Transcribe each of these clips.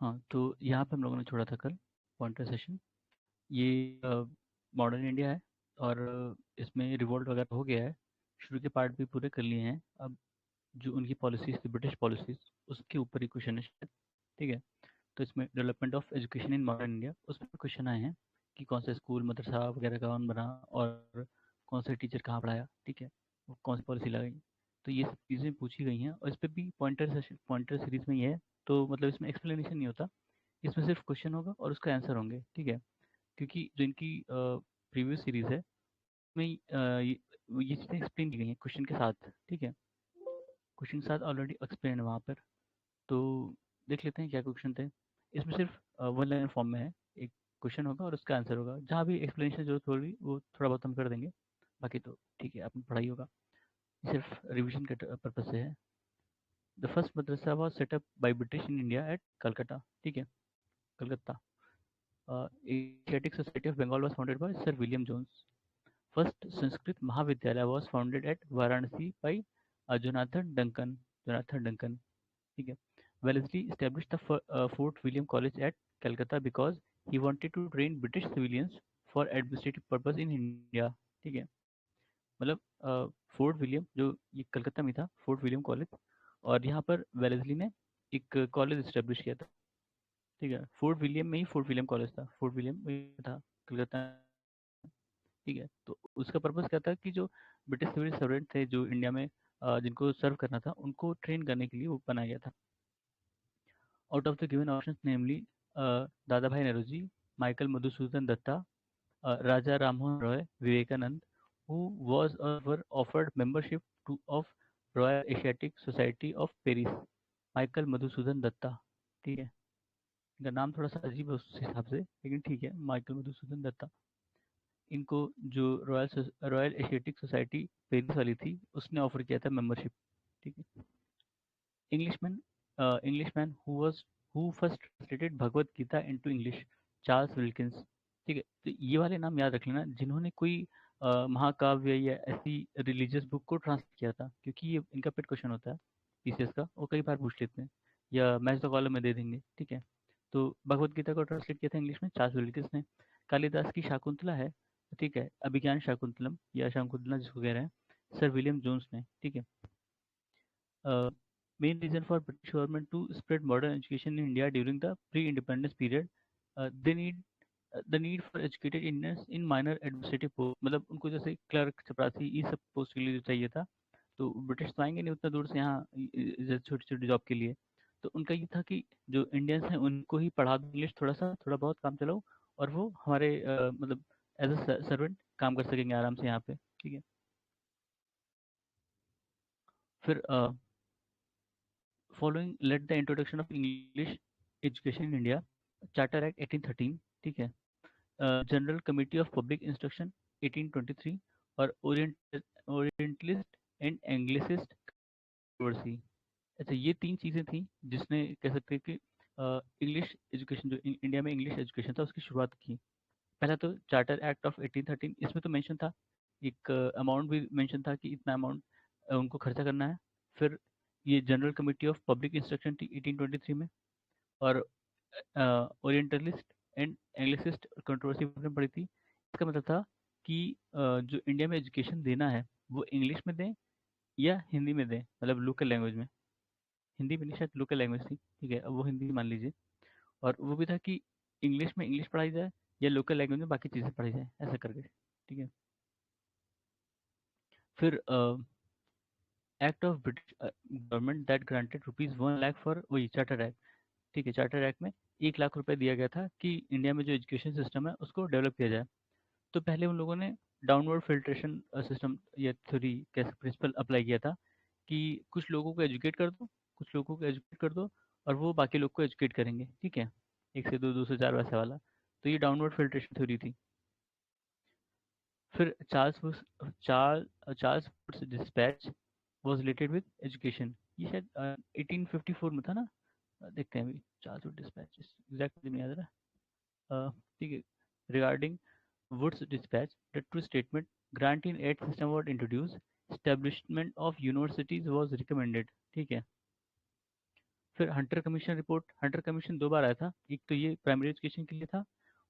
हाँ, तो यहाँ पे हम लोगों ने छोड़ा था कल पॉइंटर सेशन। ये मॉडर्न इंडिया है और इसमें रिवोल्ट वगैरह हो गया है। शुरू के पार्ट भी पूरे कर लिए हैं। अब जो उनकी पॉलिसीज़ थी, ब्रिटिश पॉलिसीज़, उसके ऊपर ही क्वेश्चन है शायद। ठीक है? तो इसमें development of education in modern India, उसमें क्वेश्चन आए हैं कि कौन सा स्कूल, मदरसा वगैरह कौन बना और कौन से टीचर कहाँ पढ़ाया, ठीक है? वो कौन सी पॉलिसी लगाई। तो ये सब चीज़ें पूछी गई हैं और इस पे भी पॉइंटर सेशन, पॉइंटर सीरीज़ में ये है। तो मतलब इसमें एक्सप्लेनेशन नहीं होता, इसमें सिर्फ क्वेश्चन होगा और उसका आंसर होंगे, ठीक है? क्योंकि जो इनकी प्रीवियस सीरीज़ है उसमें ये चीज़ें एक्सप्लेन की गई हैं क्वेश्चन के साथ, ठीक है? क्वेश्चन के साथ ऑलरेडी एक्सप्लेन है वहाँ पर। तो देख लेते हैं क्या क्वेश्चन थे। इसमें सिर्फ वन लाइन फॉर्म में है। एक क्वेश्चन होगा और उसका आंसर होगा। जहाँ भी एक्सप्लेनेशन की ज़रूरत होगी वो थोड़ा बहुत हम कर देंगे। बाकी तो ठीक है, आपने पढ़ाई होगा। सिर्फ रिवीजन के पर्पज से है। The first madrasa was set up by British in India at Calcutta, ठीक है? Calcutta. Asiatic society of Bengal was founded by sir William Jones. First Sanskrit Mahavidyalaya was founded at Varanasi by Jonathan Duncan, ठीक है? Wellesley established the Fort William College at Calcutta because he wanted to train British civilians for administrative purpose in India, ठीक है? मतलब fort William जो ये कलकत्ता में था, fort William college, और यहाँ पर वेलेस्ली ने एक कॉलेज इस्टेब्लिश किया था, ठीक है? फोर्ट विलियम में ही फोर्ट विलियम कॉलेज था, फोर्ट विलियम में था कलकत्ता, ठीक है? तो उसका पर्पस क्या था कि जो ब्रिटिश सिविल सर्वेंट थे जो इंडिया में जिनको सर्व करना था उनको ट्रेन करने के लिए वो बनाया गया था। Out of the given options, namely Dadabhai Naroji, Michael Madhusudan Datta, Raja Rammohn Roy, Vivekanand, who was or were offered membership of Royal Asiatic Society of Paris, Michael Madhusudan Dutta, ठीक है? इनका नाम थोड़ा सा अजीब है उस हिसाब से, लेकिन ठीक है, माइकल मधुसूदन दत्ता। इनको जो रॉयल एशियाटिक सोसाइटी पेरिस वाली थी उसने ऑफर किया था मेंबरशिप, ठीक है? Englishman, Englishman who first translated Bhagavad Gita into English, Charles Wilkins, ठीक है? तो ये वाले नाम याद रख लेना जिन्होंने कोई महाकाव्य या ऐसी रिलीजियस बुक को ट्रांसलेट किया था, क्योंकि ये इनका पेट क्वेश्चन होता है पीसीएस का, वो कई बार पूछ लेते हैं या मैच द कॉलम में दे देंगे, ठीक है? तो भगवत गीता को ट्रांसलेट किया था इंग्लिश में चार्ल्स विल्किंस ने। कालिदास की शाकुंतला है, ठीक है, अभिज्ञान शाकुंतलम या शाकुंतला जिसको कह रहे हैं, सर विलियम जोन्स ने, ठीक है? uh, Main reason for British government to spread modern education in India during the pre-independence period, they need the need for educated Indians in minor administrative post, मतलब उनको जैसे क्लर्क, चपरासी, ये सब post के लिए जो चाहिए था। तो ब्रिटिश तो आएंगे नहीं उतना दूर से यहाँ छोटी छोटी जॉब के लिए। तो उनका ये था कि जो इंडियंस हैं उनको ही पढ़ा दो इंग्लिश, थोड़ा सा थोड़ा बहुत काम चलाओ, और वो हमारे मतलब एज अ सर्वेंट काम कर सकेंगे आराम से यहाँ पे, ठीक है? फिर following let the introduction of English education in India, charter act 1813, ठीक है? General committee of public instruction 1823, और ओरिएंटलिस्ट एंड एंग्लिसिस्ट कंट्रोवर्सी। अच्छा, ये तीन चीज़ें थी जिसने कह सकते हैं कि इंग्लिश एजुकेशन, जो इंडिया में इंग्लिश एजुकेशन था उसकी शुरुआत की। पहला तो चार्टर एक्ट ऑफ 1813, इसमें तो मेंशन था, एक अमाउंट भी मेंशन था कि इतना अमाउंट उनको खर्चा करना है। फिर ये general committee of public instruction थी 1823 में, और ओरिएंटलिस्ट एंड एंग्लिसिस्ट कंट्रोवर्सी में पड़ी थी। इसका मतलब था कि जो इंडिया में एजुकेशन देना है वो इंग्लिश में दें या हिंदी में दें, मतलब लोकल लैंग्वेज में। हिंदी में नहीं, शायद लोकल लैंग्वेज थी, ठीक है? अब वो हिंदी मान लीजिए। और वो भी था कि इंग्लिश में इंग्लिश पढ़ाई जाए या लोकल लैंग्वेज में बाकी चीज़ें पढ़ाई जाए, ऐसा करके, ठीक है? फिर act of British government that granted ₹1 lakh for, वही चार्टर एक्ट, ठीक है? चार्टर एक्ट में 1 लाख रुपए दिया गया था कि इंडिया में जो एजुकेशन सिस्टम है उसको डेवलप किया जाए। तो पहले उन लोगों ने डाउनवर्ड फिल्ट्रेशन सिस्टम या थ्योरी कैसे प्रिंसिपल अप्लाई किया था कि कुछ लोगों को एजुकेट कर दो, कुछ लोगों को एजुकेट कर दो, और वो बाकी लोग को एजुकेट करेंगे, ठीक है? 1 से 2, 2 से 4, वैसे वाला। तो ये डाउनवर्ड फिल्ट्रेशन थ्योरी थी। फिर Charles Wood's despatch was related with education, ये शायद 1854 में था ना? देखते हैं अभी, चार्ल्स वुड डिस्पैच एग्जैक्ट नहीं याद रहा, ठीक है? Regarding Wood's dispatch, the true statement, grant in aid system was introduced, establishment of universities was recommended, ठीक है? फिर हंटर कमीशन 2 बार आया था। एक तो ये प्राइमरी एजुकेशन के लिए था,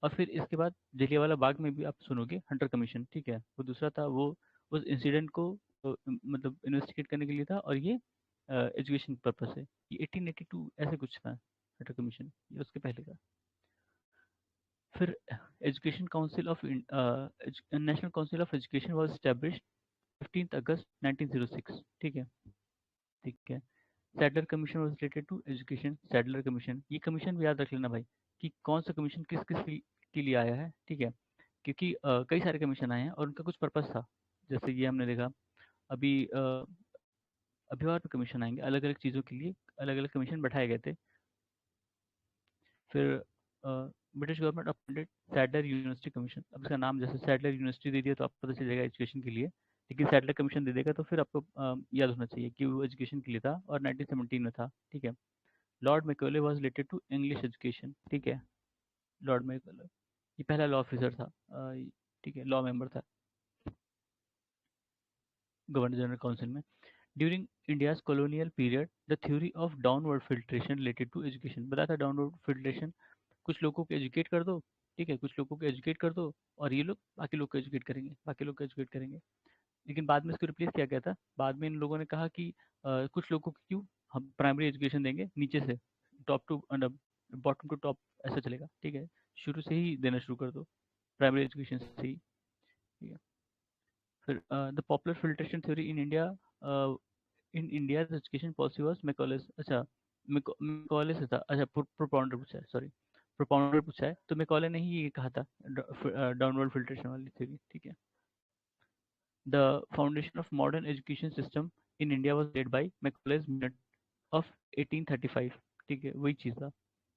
और फिर इसके बाद जलियांवाला बाग में भी आप सुनोगे हंटर कमीशन, ठीक है। वो दूसरा था, वो उस इंसिडेंट को मतलब इन्वेस्टिगेट करने के लिए था, और ये एजुकेशन पर्पस है। ये 1882 ऐसे कुछ था हंटर कमीशन, ये उसके पहले का। फिर education council of national council of education was established 15 August 1906, ठीक है। ठीक है। Sadler commission was related to education. Sadler commission, ये कमीशन भी याद रख लेना भाई, कि कौन सा कमीशन किस किस के लिए आया है, ठीक है। क्योंकि कई सारे कमीशन आए हैं और उनका कुछ पर्पस था। जैसे ये हमने देखा अभी, अभी और भी कमीशन आएंगे अलग अलग चीज़ों के लिए, अलग अलग कमीशन बैठाए गए थे। फिर British government appointed Sadler university commission. अब इसका नाम जैसे सैडलर यूनिवर्सिटी दे दिया तो आपको पता चल जाएगा एजुकेशन के लिए, लेकिन सैडलर कमीशन दे देगा तो फिर आपको याद होना चाहिए कि वो एजुकेशन के लिए था और 1917 में था, ठीक है। Lord Macaulay was related to English education, ठीक है। लॉर्ड मैकॉले ये पहला लॉ ऑफिसर था, ठीक है, लॉ मेंबर था गवर्नर जनरल काउंसिल में। During India's colonial period the theory of downward filtration related to education, बताया था डाउनवर्ड फिल्ट्रेशन, कुछ लोगों को एजुकेट कर दो, ठीक है, कुछ लोगों को एजुकेट कर दो और ये लोग बाकी लोग को एजुकेट करेंगे, बाकी लोग को एजुकेट करेंगे। लेकिन बाद में इसको रिप्लेस किया गया था। बाद में इन लोगों ने कहा कि कुछ लोगों को क्यों हम प्राइमरी एजुकेशन देंगे नीचे से, top to bottom to top, ऐसा चलेगा, ठीक है। शुरू से ही देना शुरू कर दो, प्राइमरी एजुकेशन से ही, ठीक है। फिर the popular filtration theory in India education policy was Macaulay's, अच्छा मैकॉले से था, अच्छा प्रोपाउंडर पूछा है, सॉरी, प्रोपाउंडर पूछा है, तो मैकॉले ने ही ये कहा था डाउनवर्ड फिल्ट्रेशन वाली थ्योरी, ठीक है। The foundation of modern education system in India was laid by Macaulay's Minute of 1835, ठीक है, वही चीज़ था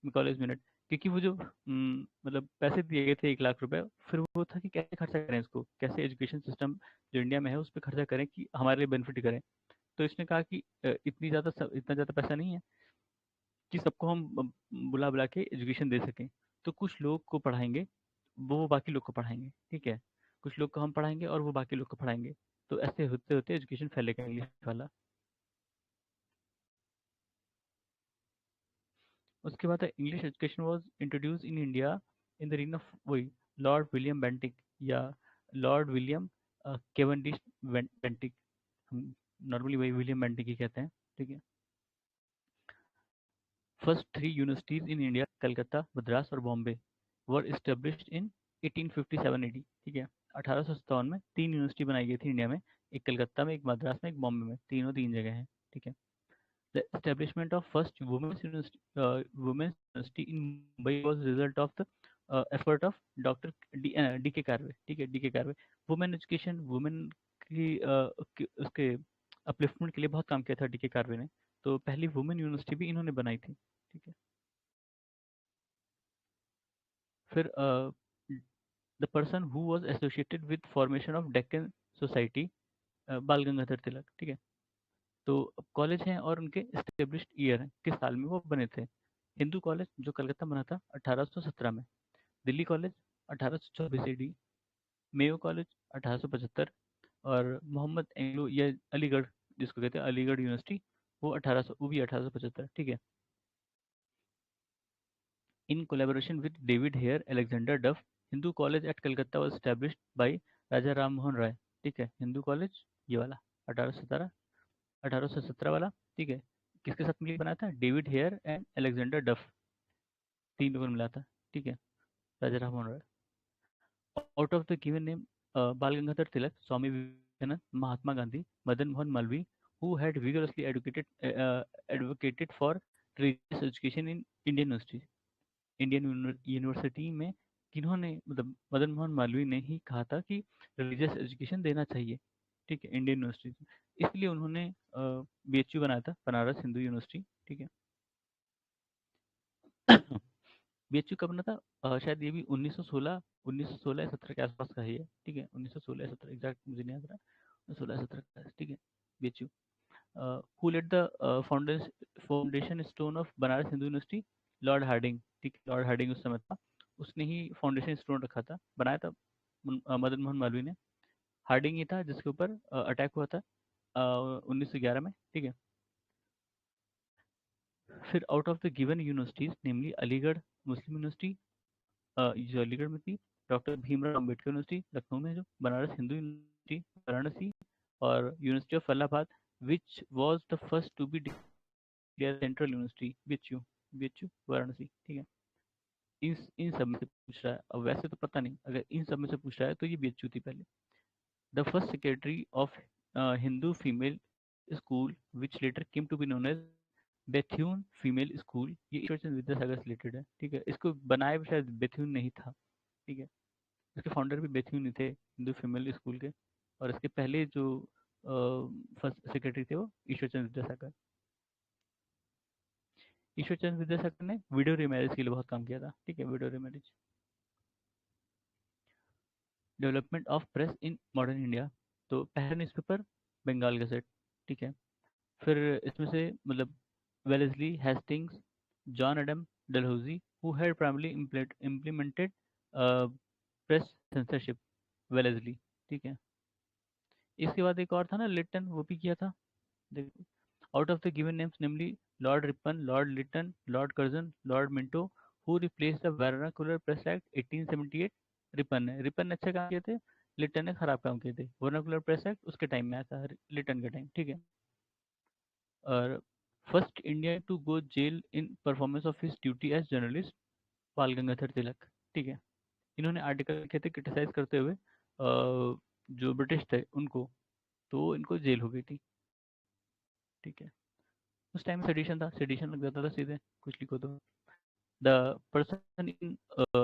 Macaulay's Minute। क्योंकि वो जो मतलब पैसे दिए गए थे 1 लाख रुपए, फिर वो था कि कैसे खर्चा करें इसको, कैसे एजुकेशन सिस्टम जो इंडिया में है उस पर खर्चा करें कि हमारे लिए बेनिफिट करें। तो इसने कहा कि इतना ज़्यादा पैसा नहीं है कि सबको हम बुला बुला के एजुकेशन दे सकें। तो कुछ लोग को पढ़ाएंगे, वो बाकी लोग को पढ़ाएंगे, ठीक है। कुछ लोग को हम पढ़ाएंगे और वो बाकी लोग को पढ़ाएंगे। तो ऐसे होते होते एजुकेशन फैलेगा इंग्लिश वाला। उसके बाद English education was introduce in India in the reign of वही लॉर्ड विलियम बेंटिक, या लॉर्ड विलियम केवेंडिश बेंटिक, हम नॉर्मली वही विलियम बेंटिक ही कहते हैं, ठीक है। First three universities in India, Calcutta, Madras और बॉम्बे, वर एस्टेब्लिश्ड इन 1857 एडी, ठीक है। 1857 में 3 यूनिवर्सिटी बनाई गई थी इंडिया में, एक कलकत्ता में, एक मद्रास में, एक बॉम्बे में, तीनों 3 जगह हैं, ठीक है। The establishment of first women's university in Mumbai was result of the effort of doctor D K Karve, ठीक है, D K Karve. Women education, women की उसके अपलिफ्टमेंट के लिए बहुत काम किया था डी के कार्वे ने। तो पहली वुमेन यूनिवर्सिटी भी इन्होंने बनाई थी, ठीक है। फिर the person who was associated with formation of Deccan society, बाल गंगाधर तिलक, ठीक है। तो कॉलेज हैं और उनके एस्टेब्लिश्ड ईयर हैं, किस साल में वो बने थे। हिंदू कॉलेज जो कलकत्ता बना था 1817 में, Delhi college 1824 ED, Mayo college 1875, और मोहम्मद एंग्लो या अलीगढ़ जिसको कहते हैं अलीगढ़ यूनिवर्सिटी, वो भी 1875, ठीक है। In collaboration with David Hare, Alexander Duff, Hindu College at Calcutta was established by राजा राम मोहन राय, ठीक है। हिंदू कॉलेज ये वाला 1817 वाला, ठीक है। किसके साथ मिलकर बनाया था, डेविड हेयर एंड अलेक्जेंडर डफ, 3 लोगों ने मिला था, ठीक है, Raja Ram Mohan Roy. Out of the given name Bal Gangadhar Tilak, Swami Vivekananda, Mahatma Gandhi, Madan Mohan Malaviya, who had vigorously advocated for religious education in Indian universities, Indian university में किन्होंने, मतलब मदन मोहन मालवीय ने ही कहा था कि रिलीजियस एजुकेशन देना चाहिए, ठीक है, इंडियन यूनिवर्सिटी। इसलिए उन्होंने बीएचयू बनाया था, बनारस हिंदू यूनिवर्सिटी, ठीक है। बीएचयू कब बना था, शायद ये भी 1916 या 17 के आसपास का ही है, ठीक है। 1916 या 17 एग्जैक्ट मुझे नहीं याद रहा, 16 17 का है, ठीक है। BHU who laid the foundation stone of Banaras Hindu university, Lord Hardinge, ठीक है, लॉर्ड हार्डिंग उस समय था, उसने ही फाउंडेशन स्टोन रखा था, बनाया था मदन मोहन मालवीय ने। हार्डिंग ही था जिसके ऊपर अटैक हुआ था 1911 में, ठीक है। फिर out of the given universities namely Aligarh Muslim university, जो अलीगढ़ में थी, डॉक्टर भीमराव अम्बेडकर यूनिवर्सिटी लखनऊ में, जो बनारस हिंदू यूनिवर्सिटी वाराणसी, और university of Allahabad, which was the first to be declare central university, BHU Varanasi. ठीक है, इन सब में से पूछ रहा है। अब वैसे तो पता नहीं, अगर इन सब में से पूछ रहा है तो ये बीएचयू थी पहले। The first secretary of Hindu female school which later came to be known as Bethune female school, ये ईश्वर चंद्र विद्यासागर से रिलेटेड है। ठीक है, इसको बनाया भी शायद बेथ्यून नहीं था। ठीक है, इसके फाउंडर भी बेथ्यून ही थे हिंदू फीमेल स्कूल के, और इसके पहले जो फर्स्ट सेक्रेटरी थे वो ईश्वर चंद्र विद्यासागर। ईश्वर चंद्र विद्यासागर ने विडो रीमैरिज के लिए बहुत काम किया था। ठीक है, window remarriage. Development of press in modern India, तो पहला न्यूज़पेपर बंगाल गazette। ठीक है, फिर इसमें से मतलब Wellesley Hastings, John Adam Dalhousie, who had primarily implemented press censorship, Wellesley. ठीक है, इसके बाद एक और था ना लिटन, वो भी किया था। देखो, out of the given names namely Lord Ripon, Lord Lytton, Lord Curzon, Lord Minto, who replace the vernacular press act 1878, Ripon ने अच्छे काम किए थे, लिटन ने खराब काम किए थे। वर्नाकुलर प्रेस एक्ट उसके टाइम में आया था, लिटन के टाइम। ठीक है, और first India to go jail in performance of his duty as journalist, Bal Gangadhar तिलक। ठीक है, इन्होंने आर्टिकल लिखे थे क्रिटिसाइज करते हुए जो ब्रिटिश थे उनको, तो इनको जेल हो गई थी। ठीक है, उस टाइम सेडिशन था, सेडिशन लग जाता था सीधे, कुछ लिखो तो। The person in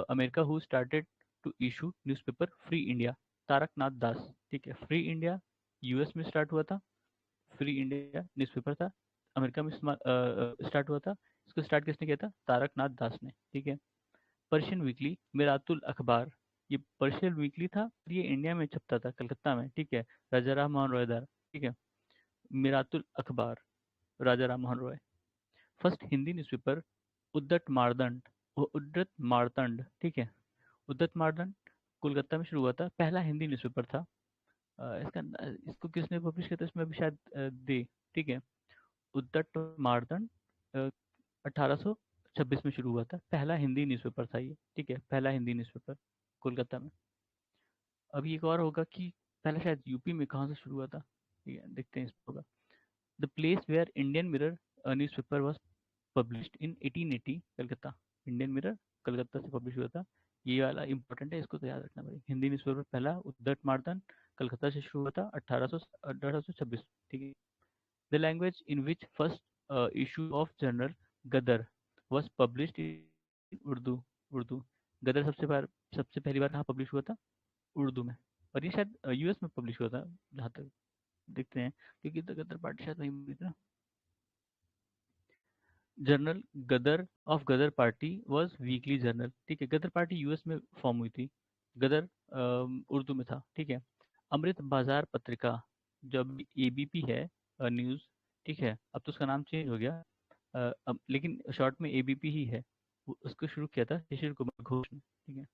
America who started to issue newspaper Free India, Tarak Nath Das. ठीक है, फ्री इंडिया यूएस में स्टार्ट हुआ था, फ्री इंडिया न्यूज़पेपर था, अमेरिका में स्टार्ट हुआ था। इसको स्टार्ट किसने किया था? तारक नाथ दास ने। ठीक है, पर्शियन वीकली मिरातुल अखबार, ये पर्शियन वीकली था, ये इंडिया में छपता था कलकत्ता में। ठीक है, राजा राम मोहन रॉय द्वारा। ठीक है, मिरातुल अखबार, राजा राम मोहन रॉय। First Hindi newspaper उद्दत मारदंड, उद्दत Martand. ठीक है, उद्दत मारदंड कोलकाता में शुरू हुआ था, पहला हिंदी न्यूज़पेपर था। इसको किसने पब्लिश किया था इसमें अभी शायद दे। ठीक है, उद्दत मारदंड 1826 में शुरू हुआ था, पहला हिंदी न्यूज़पेपर था ये। ठीक है, पहला हिंदी न्यूज़पेपर कोलकाता में। अभी एक और होगा कि पहले शायद यूपी में कहाँ से शुरू हुआ था। ठीक है, देखते हैं इस होगा। The place where Indian Mirror newspaper was published in 1880, Calcutta. Indian Mirror Calcutta से पब्लिश हुआ था। ये वाला इंपॉर्टेंट है, इसको तो याद रखना भाई। हिंदी न्यूज़पेपर पहला उद्दत मार्तन कलकत्ता से शुरू हुआ था 1826। ठीक है, the language in which first issue of journal Ghadar was published in Urdu, Urdu. Ghadar सबसे पहली बार कहाँ पब्लिश हुआ था? उर्दू में। और ये शायद यूएस में पब्लिश हुआ था, जहाँ तक देखते हैं, क्योंकि द गदर पार्टी शायद वहीं हुई थी ना। Journal Ghadar of Ghadar party was weekly journal. ठीक है, गदर पार्टी यूएस में फॉर्म हुई थी, गदर उर्दू में था। ठीक है, अमृत बाजार पत्रिका जो अब एबीपी है न्यूज़। ठीक है, अब तो उसका नाम चेंज हो गया, अब लेकिन शॉर्ट में एबीपी ही है। उसको शुरू किया था शिशिर कुमार घोष ने। ठीक है,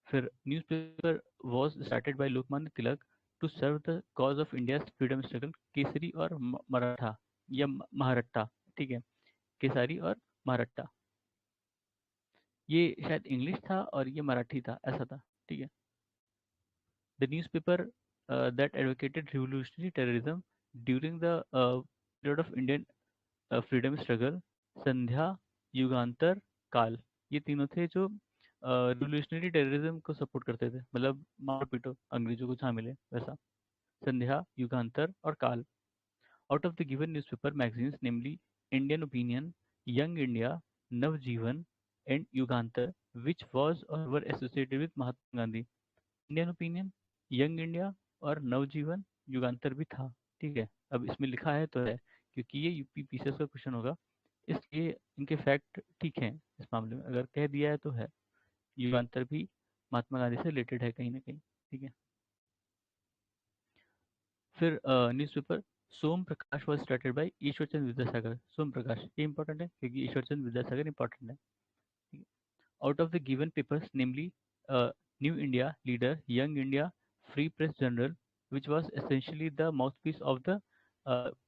फिर newspaper was started by Lokmanya Tilak to serve the cause of India freedom struggle, Kesari और मराठा या महारट्टा। ठीक है, केसारी और मराठा, ये शायद इंग्लिश था और ये मराठी था, ऐसा था। ठीक है, the newspaper that advocated revolutionary terrorism during the period of Indian freedom struggle, Sandhya, Yugantar, Kal, ये तीनों थे जो रिवोल्यूशनरी टेररिज्म को सपोर्ट करते थे, मतलब मारो पीटो अंग्रेजों को जहाँ मिले वैसा। संध्या, युगांतर और Kal. Out of the given newspaper magazines namely Indian Opinion, Young India, Navjivan and Yugantar, which was or were associated with Mahatma Gandhi. Indian Opinion, Young India और नवजीवन, युगांतर भी था। ठीक है, अब इसमें लिखा है तो है, क्योंकि ये यूपी पीसीएस का क्वेश्चन होगा, इसलिए इनके फैक्ट ठीक हैं इस मामले में, अगर कह दिया है तो है। युगांतर भी महात्मा गांधी से रिलेटेड है कहीं ना कहीं। ठीक है, फिर newspaper Som Prakash was started by Ishwar Chandra Vidyasagar. Som Prakash ये इंपॉर्टेंट है क्योंकि ईश्वर चंद्र विद्यासागर इंपॉर्टेंट है। ठीक है, out of the given papers namely new India leader, young India, free press journal, which was essentially the mouthpiece of the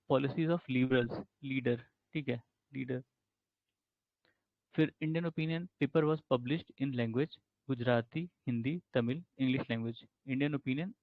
policies of liberals, leader. ठीक है, leader. फिर Indian opinion paper was published in language Gujarati, Hindi, Tamil, English language. Indian opinion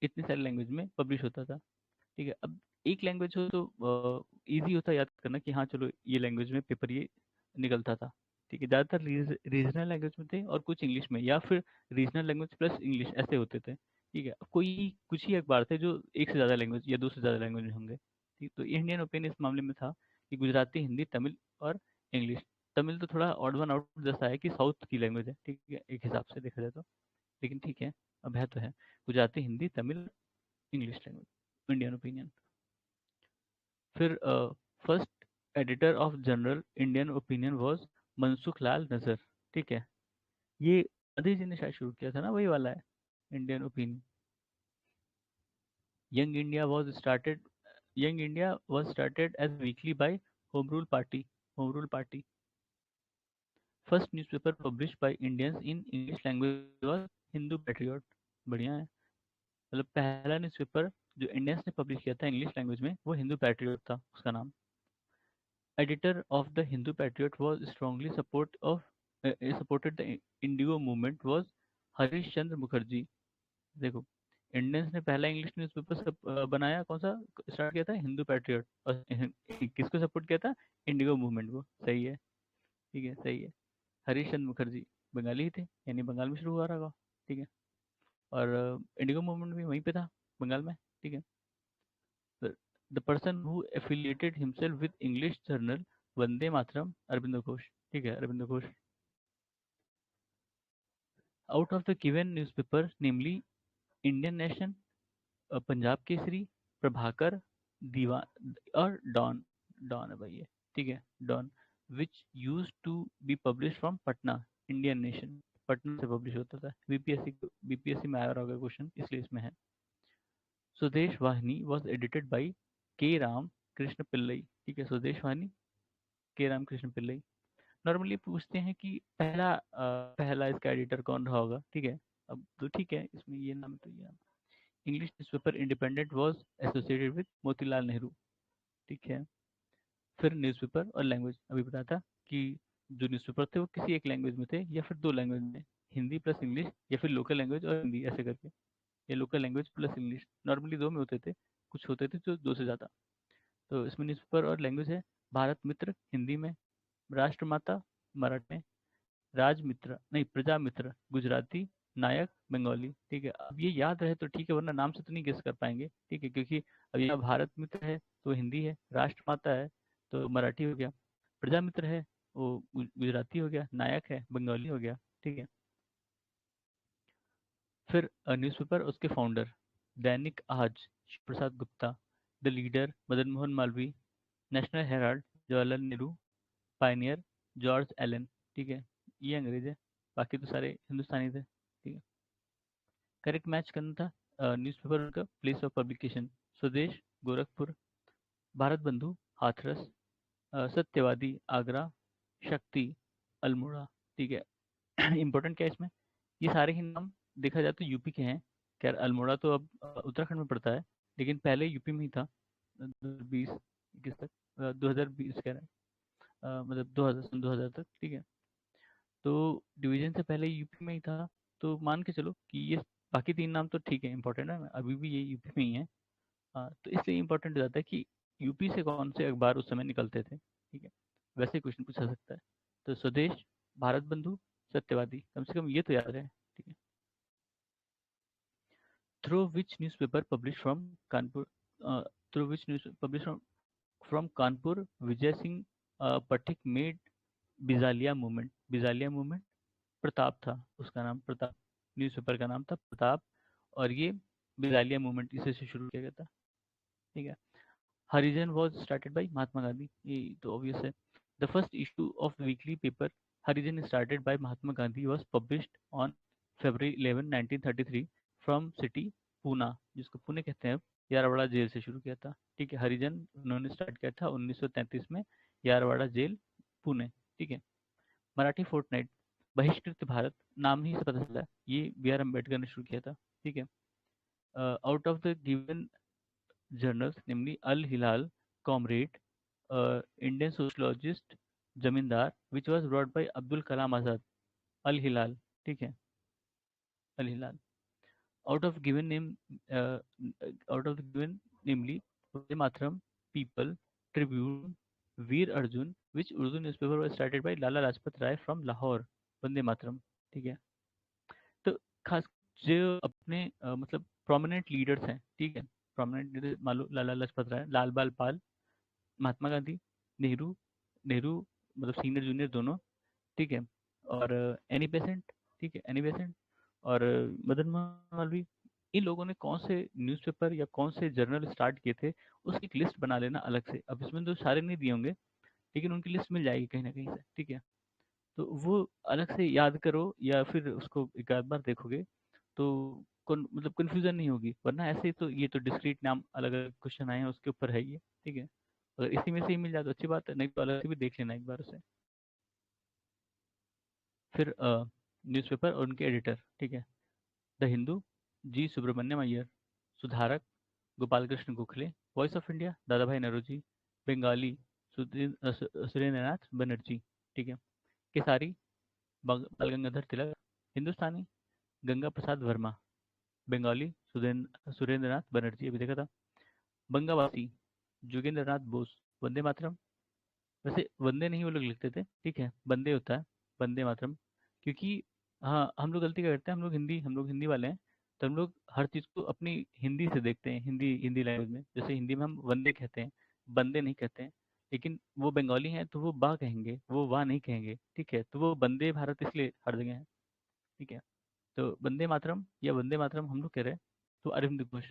इतनी सारी language में publish होता था। ठीक है, अब एक लैंग्वेज हो तो इजी होता याद करना कि हाँ चलो ये लैंग्वेज में पेपर ये निकलता था। ठीक है, ज़्यादातर रीजनल लैंग्वेज में थे और कुछ इंग्लिश में, या फिर रीजनल लैंग्वेज प्लस इंग्लिश ऐसे होते थे। ठीक है, अब कोई कुछ ही अखबार थे जो एक से ज़्यादा लैंग्वेज या दो से ज़्यादा लैंग्वेज में होंगे। ठीक, तो इंडियन ओपिनियन इस मामले में था कि गुजराती, हिंदी, तमिल और इंग्लिश। तमिल तो थोड़ा ऑड वन आउट जैसा है कि साउथ की लैंग्वेज है, ठीक है, एक हिसाब से देखा जाए तो, लेकिन ठीक है, अब है तो है। Gujarati, Hindi, Tamil, English language Indian Opinion. फिर first editor of journal Indian Opinion was Mansukh Lal Nazar. ठीक है, ये गांधी जी ने शायद शुरू किया था ना, वही वाला है Indian Opinion. Young India was started Young India was started as weekly by home rule party. First newspaper published by Indians in English language was Hindu Patriot. बढ़िया है, मतलब पहला न्यूज़पेपर जो इंडियंस ने पब्लिश किया था इंग्लिश लैंग्वेज में वो हिंदू पैट्रियट था उसका नाम। Editor of the Hindu Patriot was strongly supported the Indigo movement was Harish Chandra Mukherjee. देखो, इंडियंस ने पहला इंग्लिश न्यूज़पेपर बनाया कौन सा स्टार्ट किया था, हिंदू पैट्रियट, और किसको सपोर्ट किया था, इंडिगो मूवमेंट को। सही है, ठीक है, सही है। हरीश चंद्र मुखर्जी बंगाली ही थे, यानी बंगाल में शुरू हुआ रहा। ठीक है, और इंडिगो मूवमेंट भी वहीं पे था, बंगाल में। ठीक है, the person who affiliated himself with English journal Vande Mataram, Aurobindo Ghosh. ठीक है, Aurobindo Ghosh. Out of the given newspaper namely Indian Nation, Punjab Kesari, Prabhakar, Diwa और डॉन। डॉन है भाई ये, ठीक है, Dawn. Which use to be publish from Patna, Indian Nation Patna से पब्लिश होता था। बीपीएससी में आया होगा क्वेश्चन, इसलिए इसमें है। स्वदेश वाहिनी वॉज एडिटेड बाई के राम कृष्ण पिल्लई। ठीक है, स्वदेश वाहिनी के राम कृष्ण पिल्लई। नॉर्मली पूछते हैं कि पहला इसका एडिटर कौन रहा होगा। ठीक है, अब तो ठीक है, इसमें ये नाम तो ये नाम। English newspaper independent was associated with Motilal Nehru. ठीक है, फिर न्यूज़पेपर और लैंग्वेज अभी बताया था कि जो न्यूज़पेपर थे वो किसी एक लैंग्वेज में थे या फिर दो लैंग्वेज में, हिंदी प्लस इंग्लिश, या फिर लोकल लैंग्वेज और हिंदी ऐसे करके, या local language plus English. Normally दो में होते थे, कुछ होते थे जो दो से ज़्यादा। तो इसमें न्यूज़पेपर और लैंग्वेज है भारत मित्र हिंदी में, राष्ट्रमाता मराठी में, राजमित्र नहीं प्रजा मित्र गुजराती, नायक बंगाली। ठीक है, अब ये याद रहे तो ठीक है, वरना नाम से तो नहीं गेस कर पाएंगे। ठीक है, क्योंकि अब यहाँ भारत मित्र है तो हिंदी है, राष्ट्रमाता है तो मराठी हो गया, प्रजा मित्र है वो गुजराती हो गया, नायक है बंगाली हो गया। ठीक है, फिर न्यूज़पेपर उसके founder Dainik Aaj Shiv Prasad Gupta, the Leader Madan Mohan Malaviya, National Herald Jawaharlal Nehru, Pioneer George Allen. ठीक है, ये अंग्रेज है, बाकी तो सारे हिंदुस्तानी थे। ठीक है, करेक्ट मैच करना था न्यूज़पेपर का प्लेस ऑफ पब्लिकेशन, स्वदेश गोरखपुर, भारत बंधु हाथरस, सत्यवादी आगरा, शक्ति अल्मोड़ा। ठीक है, इंपॉर्टेंट क्या है इसमें, ये सारे ही नाम देखा जाए तो यूपी के हैं। खैर अल्मोड़ा तो अब उत्तराखंड में पड़ता है, लेकिन पहले यूपी में ही था 2020-21 तक, 2020 कह रहे हैं, मतलब 2000 तक। ठीक है, तो डिवीजन से पहले यूपी में ही था, तो मान के चलो कि ये बाकी तीन नाम तो ठीक है, इंपॉर्टेंट है, अभी भी ये यूपी में ही है। हाँ, तो इसलिए इंपॉर्टेंट हो जाता है कि यूपी से कौन से अखबार उस समय निकलते थे। ठीक है, वैसे क्वेश्चन पूछा सकता है। तो स्वदेश, भारत बंधु, सत्यवादी, कम से कम ये तो याद रहे। ठीक है, through which newspaper publish from Kanpur, through which news publish from Kanpur Vijay Singh Pathik made बिजालिया movement. Pratap था उसका नाम, प्रताप, न्यूज़पेपर का नाम था प्रताप, और ये बिजालिया मूवमेंट इसे से शुरू किया गया था। ठीक है, हरिजन was started by Mahatma Gandhi, ये तो ऑब्वियस है। The first issue of weekly paper Harijan started by Mahatma Gandhi was published on February 11 1933 from city Poona, जिसको पुणे कहते हैं अब, यारवाड़ा जेल से शुरू किया था। ठीक है, हरिजन उन्होंने स्टार्ट किया था 1933 में, यारवाड़ा जेल, पुणे। ठीक है, मराठी फोर्टनाइट, बहिष्कृत भारत, नाम ही से पता चला ये B.R. अम्बेडकर ने शुरू किया था। ठीक है, out of the given journals namely Al Hilal, Comrade, Indian sociologist Zamindar which was brought by Abdul Kalam Azad, Al Hilal, ठीक है, Al Hilal. Out of given name, out of given namely Vande Mataram, People, Tribune, Veer Arjun, which Urdu newspaper was started by Lala Lajpat Rai from Lahore, Vande Mataram, ठीक है। तो खास जो अपने मतलब प्रोमिनेंट लीडर्स हैं, ठीक है, प्रोमिनेंट लीडर मान लो लाला लाजपत राय, लाल बाल पाल, महात्मा गांधी, नेहरू, नेहरू मतलब सीनियर जूनियर दोनों, ठीक है, और एनी बेसेंट, ठीक है, एनी बेसेंट, और मदन मोहन मालवीय, इन लोगों ने कौन से न्यूज़पेपर या कौन से जर्नल स्टार्ट किए थे, उसकी एक लिस्ट बना लेना अलग से। अब इसमें तो सारे नहीं दिए होंगे, लेकिन उनकी लिस्ट मिल जाएगी कहीं ना कहीं से, ठीक है। तो वो अलग से याद करो या फिर उसको एक आध बार देखोगे तो मतलब कन्फ्यूजन नहीं होगी, वरना ऐसे ही तो ये तो डिस्क्रीट नाम अलग अलग क्वेश्चन आए हैं उसके ऊपर है ये, ठीक है। अगर इसी में से ही मिल जाए तो अच्छी बात है, नहीं तो अलग से भी देख लेना एक बार उसे। फिर न्यूज़पेपर और उनके एडिटर, ठीक है। द हिंदू, जी सुब्रमण्यम अय्यर। सुधारक, Gopal Krishna Gokhale. Voice of India, दादा भाई नौरोजी। बंगाली, सुरेंद्रनाथ बनर्जी, ठीक है। केसारी, बाल गंगाधर तिलक। हिंदुस्तानी, गंगा प्रसाद वर्मा। बंगाली, सुरेंद्रनाथ बनर्जी, अभी देखा था। बंगावासी, जोगेंद्र नाथ बोस। वंदे मातरम, वैसे वंदे नहीं वो लोग लिखते थे, ठीक है, बंदे होता है, वंदे मातरम। क्योंकि हाँ हम लोग गलती क्या करते हैं, हम लोग हिंदी वाले हैं, तो हम लोग हर चीज़ को अपनी हिंदी से देखते हैं, हिंदी हिंदी लैंग्वेज में। जैसे हिंदी में हम वंदे कहते हैं, बंदे नहीं कहते हैं। लेकिन वो बंगाली हैं तो वो बा कहेंगे, वो वाह नहीं कहेंगे, ठीक है। तो वो वंदे भारत इसलिए हर जगह है, ठीक है। तो वंदे मातरम या वंदे मातरम हम लोग कह रहे हैं, तो अरविंद घोष।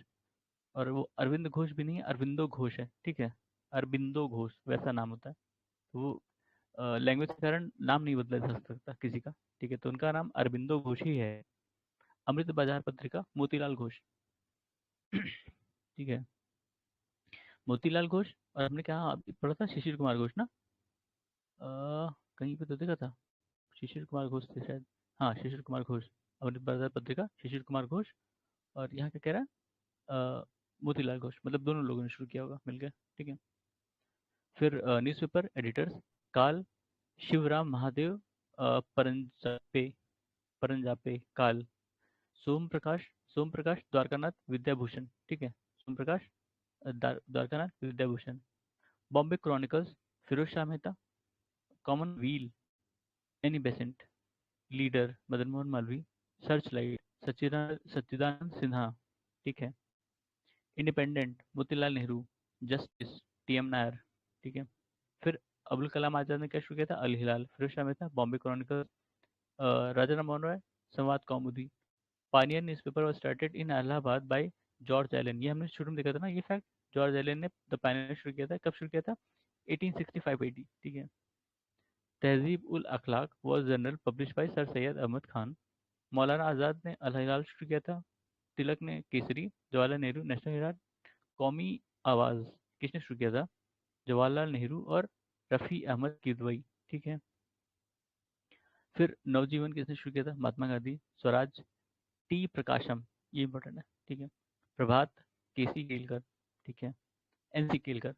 और वो अरविंद घोष भी नहीं है, अरविंदो घोष है, ठीक है। अरबिंदो घोष वैसा नाम होता है। तो वो लैंग्वेज के कारण नाम नहीं बदला जा सकता किसी का, ठीक है। तो उनका नाम अरबिंदो घोष ही है। अमृत बाजार पत्रिका, मोतीलाल घोष, ठीक है। मोतीलाल घोष, और हमने क्या अभी पढ़ा था, शिशिर कुमार घोष ना, अ, कहीं पे तो देखा था, शिशिर कुमार घोष थे शायद। हाँ शिशिर कुमार घोष, अमृत बाजार पत्रिका, शिशिर कुमार घोष। और यहाँ क्या कह रहा है, मोतीलाल घोष, मतलब दोनों लोगों ने शुरू किया होगा मिलकर, ठीक है। फिर न्यूज़पेपर एडिटर्स, काल, शिवराम महादेव, परंजापे, परंजापे काल। सोम प्रकाश, सोम प्रकाश द्वारकानाथ विद्याभूषण, ठीक है। Som Prakash Dwarkanath Vidyabhushan. Bombay chronicles, Firoz Shah Mehta. Commonweal, Annie Besant. Leader, Madan Mohan Malaviya. Searchlight, Sachchidanand Sinha, ठीक है। Independent, Motilal Nehru. Justice, T M Nair, ठीक है। फिर अब्दुल कलाम आजाद ने क्या शुरू किया था, Al Hilal. Firoz Shah Mehta, Bombay chronicle. Raja Ram Mohan Roy, Sambad Kaumudi. Pioneer newspaper was started in Allahabad by George Allen, ये हमने शुरू में देखा था ना ये फैक्ट। जॉर्ज एलन ने द पानियर शुरू किया था, कब शुरू किया था, 1865-80, ठीक है। Tahzeeb ul Akhlaq was journal publish by sir Syed Ahmad Khan. Maulana Azad ने अल हिलाल शुरू किया था। तिलक ने केसरी। Jawaharlal Nehru National Herald. कौमी आवाज़ किसने शुरू किया था, जवाहरलाल नेहरू और रफ़ी अहमद किदवई, ठीक है। फिर नवजीवन किसने शुरू किया था, महात्मा गांधी। स्वराज, टी प्रकाशम, ये इंपॉर्टेंट है, ठीक है। प्रभात, केसी केलकर, ठीक है, एनसी केलकर।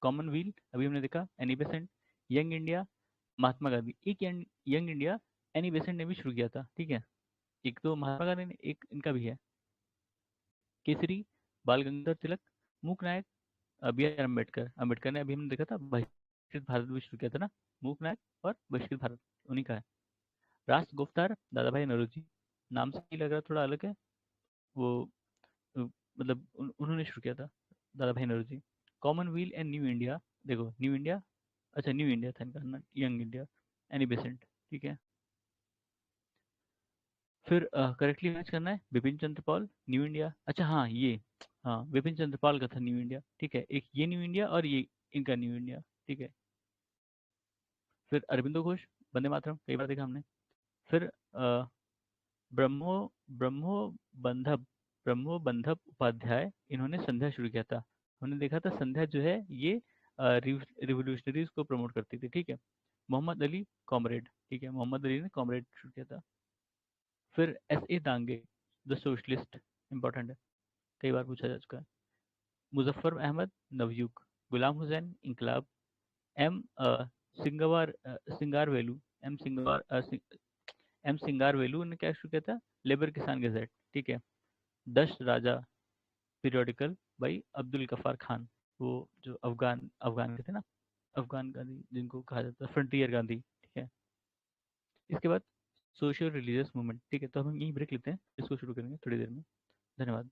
कॉमनवेल्थ अभी हमने देखा, Annie Besant. Young India, Mahatma Gandhi. एक यंग इंडिया एनी बेसेंट ने भी शुरू किया था, ठीक है। एक तो महात्मा गांधी ने, एक इनका भी है। केसरी, बाल गंगाधर तिलक। मूक नायक, बी आर अम्बेडकर। अम्बेडकर ने अभी हमने देखा था बहिष्कृत भारत भी शुरू किया था ना, मूक नायक और बहिष्कृत भारत उन्हीं का है। राष्ट्र गुप्तार, दादा भाई नौरोजी। नाम से ही लग रहा है थोड़ा अलग है वो, मतलब उन्होंने शुरू किया था, Dadabhai Naoroji. Commonwealth and New India, देखो न्यू इंडिया, अच्छा न्यू इंडिया था इनका ना, यंग इंडिया, एनी बेसेंट, ठीक है। फिर करेक्टली मैच करना है, बिपिन चंद्र पाल, न्यू इंडिया, अच्छा हाँ ये, हाँ बिपिन चंद्र पाल का था न्यू इंडिया, ठीक है। एक ये न्यू इंडिया और ये इनका न्यू इंडिया, ठीक है। फिर अरविंदो घोष, वंदे मातरम कई बार देखा हमने। फिर ब्रह्मो ब्रह्मो बंधप, ब्रह्मो बंधप उपाध्याय, इन्होंने संध्या शुरू किया था। हमने देखा था संध्या जो है ये रिवोल्यूशनरीज को प्रमोट करती थी, ठीक है। मोहम्मद अली, कॉमरेड, ठीक है, मोहम्मद अली ने कॉमरेड शुरू किया था। फिर S A Dange, the socialist, important है, कई बार पूछा जा चुका है। मुजफ्फर अहमद, नवयुग, गुलाम हुसैन इनकलाब, एम सिंगवार सिंगारवेलू, एम सिंगवार एम सिंगारवेलू ने क्या शुरू किया था, लेबर किसान गैजेट, ठीक है। दश राजा पीरियोडिकल बाई अब्दुल गफ्फार खान, वो जो अफगान अफगान के थे ना, अफगान गांधी जिनको कहा जाता है फ्रंटियर गांधी, ठीक है। इसके बाद सोशियो रिलीजियस मूवमेंट, ठीक है। तो हम यहीं ब्रेक लेते हैं, इसको शुरू करेंगे थोड़ी देर में। धन्यवाद।